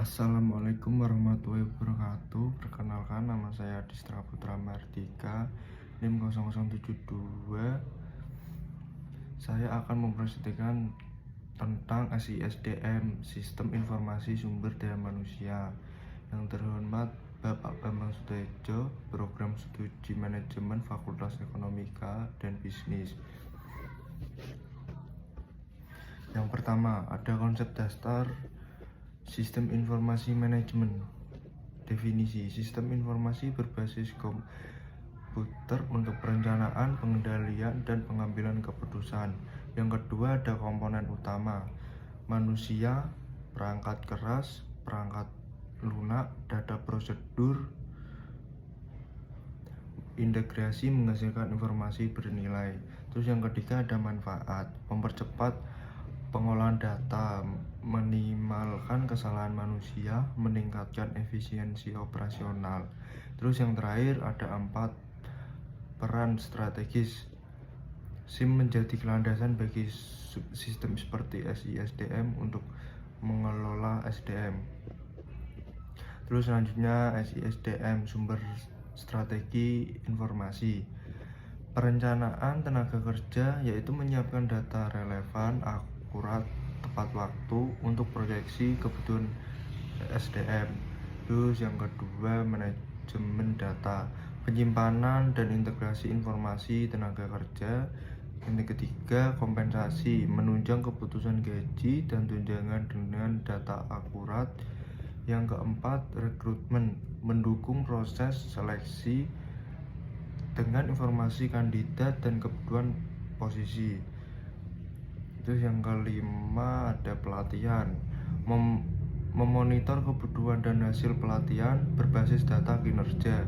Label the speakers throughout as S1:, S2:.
S1: Assalamualaikum warahmatullahi wabarakatuh. Perkenalkan, nama saya Distra Putra Mardika, NIM 0072. Saya akan mempresentasikan tentang SISDM, Sistem Informasi Sumber Daya Manusia. Yang terhormat Bapak Bambang Sudetjo, Program Studi Manajemen Fakultas Ekonomika dan Bisnis. Yang pertama, ada konsep dasar Sistem Informasi Manajemen. Definisi: sistem informasi berbasis komputer untuk perencanaan, pengendalian, dan pengambilan keputusan. Yang kedua, ada komponen utama: manusia, perangkat keras, perangkat lunak, data prosedur, integrasi menghasilkan informasi bernilai. Terus yang ketiga, ada manfaat: mempercepat pengolahan data, minimalkan kesalahan manusia, meningkatkan efisiensi operasional. Terus yang terakhir, ada 4 peran strategis. SIM menjadi landasan bagi sistem seperti SISDM untuk mengelola SDM. Terus selanjutnya, SISDM, sumber strategi informasi. Perencanaan tenaga kerja, yaitu menyiapkan data relevan, akurat, tepat waktu untuk proyeksi kebutuhan SDM. Terus yang kedua, manajemen data, penyimpanan dan integrasi informasi tenaga kerja. Yang ketiga, kompensasi, menunjang keputusan gaji dan tunjangan dengan data akurat. Yang keempat, rekrutmen, mendukung proses seleksi dengan informasi kandidat dan kebutuhan posisi. Terus yang kelima, ada pelatihan, memonitor kebutuhan dan hasil pelatihan berbasis data kinerja.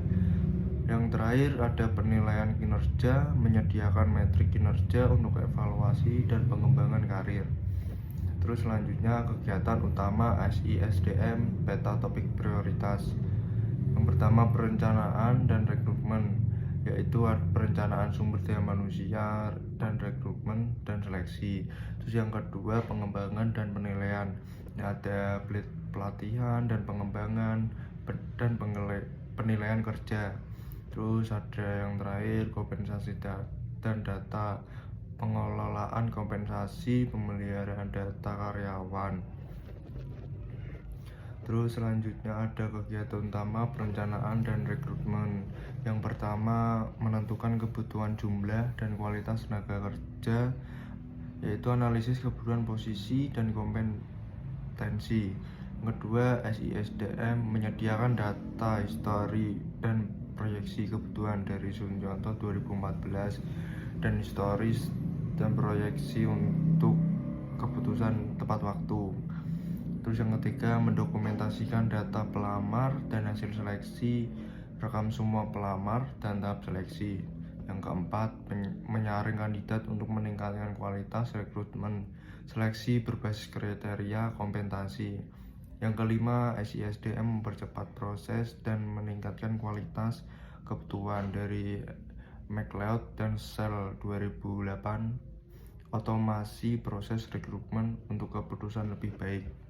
S1: Yang terakhir, ada penilaian kinerja, menyediakan metrik kinerja untuk evaluasi dan pengembangan karir. Terus selanjutnya, kegiatan utama SISDM, peta topik prioritas. Yang pertama, perencanaan dan rekrutmen, yaitu perencanaan sumber daya manusia dan rekrutmen dan seleksi. Terus yang kedua, pengembangan dan penilaian, ada pelatihan dan pengembangan dan penilaian kerja. Terus ada yang terakhir, kompensasi dan data, pengelolaan kompensasi, pemeliharaan data karyawan. Terus selanjutnya, ada kegiatan utama perencanaan dan rekrutmen. Yang pertama, menentukan kebutuhan jumlah dan kualitas tenaga kerja, yaitu analisis kebutuhan posisi dan kompetensi. Yang kedua, SISDM, menyediakan data histori dan proyeksi kebutuhan dari Sunyoto 2014 dan historis dan proyeksi untuk keputusan tepat waktu. Terus yang ketiga, mendokumentasikan data pelamar dan hasil seleksi, rekam semua pelamar dan tahap seleksi. Yang keempat, menyaring kandidat untuk meningkatkan kualitas rekrutmen, seleksi berbasis kriteria kompensasi. Yang kelima, SISDM mempercepat proses dan meningkatkan kualitas kebutuhan dari McLeod dan Shell 2008, otomasi proses rekrutmen untuk keputusan lebih baik.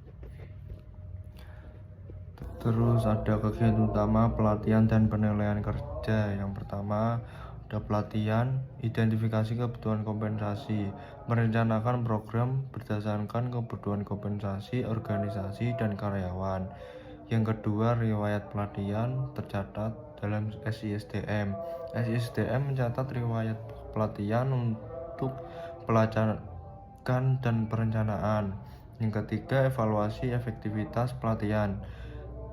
S1: Terus ada kegiatan utama pelatihan dan penilaian kerja. Yang pertama, ada pelatihan, identifikasi kebutuhan kompensasi, merencanakan program berdasarkan kebutuhan kompensasi organisasi dan karyawan. Yang kedua, riwayat pelatihan tercatat dalam SISDM. SISDM mencatat riwayat pelatihan untuk pelacakan dan perencanaan. Yang ketiga, evaluasi efektivitas pelatihan,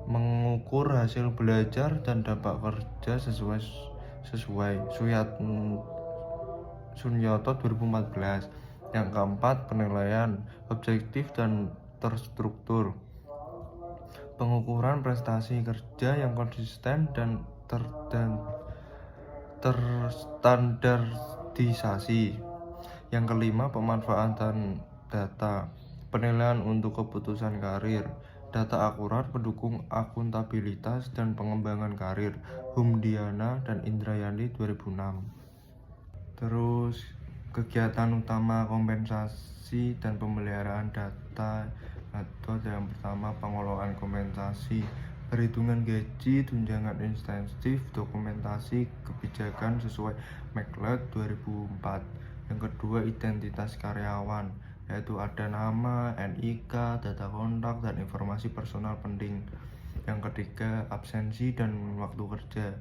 S1: mengukur hasil belajar dan dampak kerja sesuai Sunyoto 2014. Yang keempat, penilaian objektif dan terstruktur, pengukuran prestasi kerja yang konsisten dan terstandarisasi. Yang kelima, pemanfaatan data, penilaian untuk keputusan karir, data akurat pendukung akuntabilitas dan pengembangan karir, Humdiana dan Indrayani 2006. Terus kegiatan utama kompensasi dan pemeliharaan data, Atau ada yang pertama pengelolaan kompensasi, perhitungan gaji, tunjangan insentif, dokumentasi kebijakan sesuai McLeod 2004. Yang kedua identitas karyawan, yaitu ada nama, NIK, data kontak, dan informasi personal penting. Yang ketiga absensi dan waktu kerja,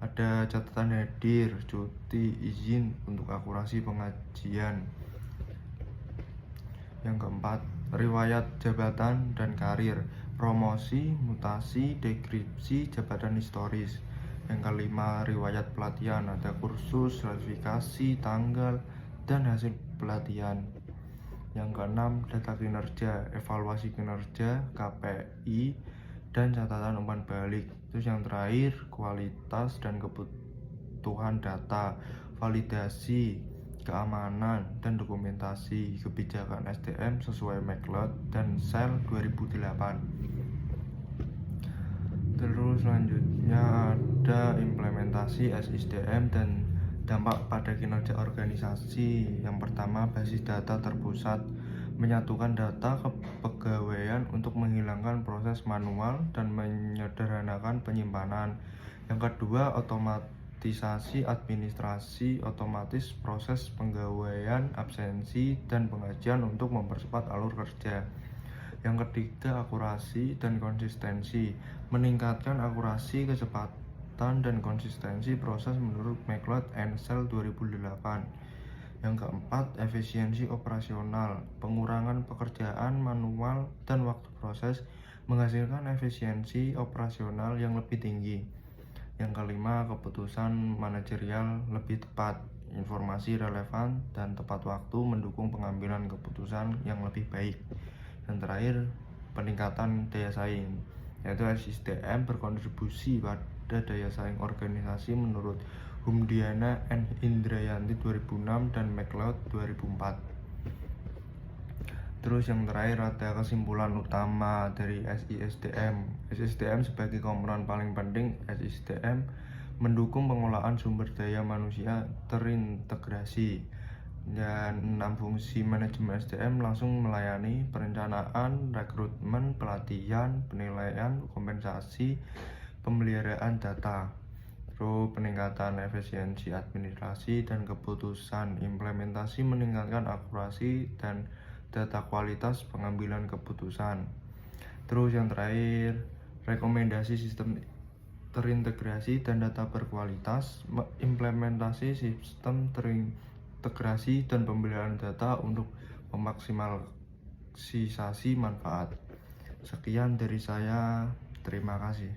S1: ada catatan hadir, cuti, izin untuk akurasi pengajian. Yang keempat, riwayat jabatan dan karir, promosi, mutasi, deskripsi jabatan historis. Yang kelima, riwayat pelatihan, ada kursus, sertifikasi, tanggal, dan hasil pelatihan. Yang keenam, data kinerja, evaluasi kinerja, KPI, dan catatan umpan balik. Terus yang terakhir, kualitas dan kebutuhan data, validasi, keamanan, dan dokumentasi kebijakan SDM sesuai McLeod dan SEL 2008. Terus selanjutnya ada implementasi SISDM dan dampak pada kinerja organisasi. Yang pertama, basis data terpusat, menyatukan data kepegawaian untuk menghilangkan proses manual dan menyederhanakan penyimpanan. Yang kedua, otomatisasi administrasi, otomatis proses penggawaian, absensi, dan pengajian untuk mempercepat alur kerja. Yang ketiga, akurasi dan konsistensi, meningkatkan akurasi, kecepatan, dan konsistensi proses menurut McLeod and SEL 2008. Yang keempat, efisiensi operasional, pengurangan pekerjaan manual dan waktu proses menghasilkan efisiensi operasional yang lebih tinggi. Yang kelima, keputusan manajerial lebih tepat, informasi relevan dan tepat waktu mendukung pengambilan keputusan yang lebih baik. Yang terakhir, peningkatan daya saing, yaitu SISDM berkontribusi pada daya saing organisasi menurut Humdiana and Indrayanti 2006 dan McLeod 2004. Terus yang terakhir ada kesimpulan utama dari SISDM. SISDM sebagai komponen paling penting, SISDM mendukung pengolahan sumber daya manusia terintegrasi, dan 6 fungsi manajemen SDM langsung melayani perencanaan, rekrutmen, pelatihan, penilaian, kompensasi, pemeliharaan data, terus peningkatan efisiensi administrasi dan keputusan, implementasi meningkatkan akurasi dan data kualitas pengambilan keputusan. Terus yang terakhir, rekomendasi sistem terintegrasi dan data berkualitas, implementasi sistem terintegrasi dan pembelian data untuk memaksimalisasi manfaat. Sekian dari saya, terima kasih.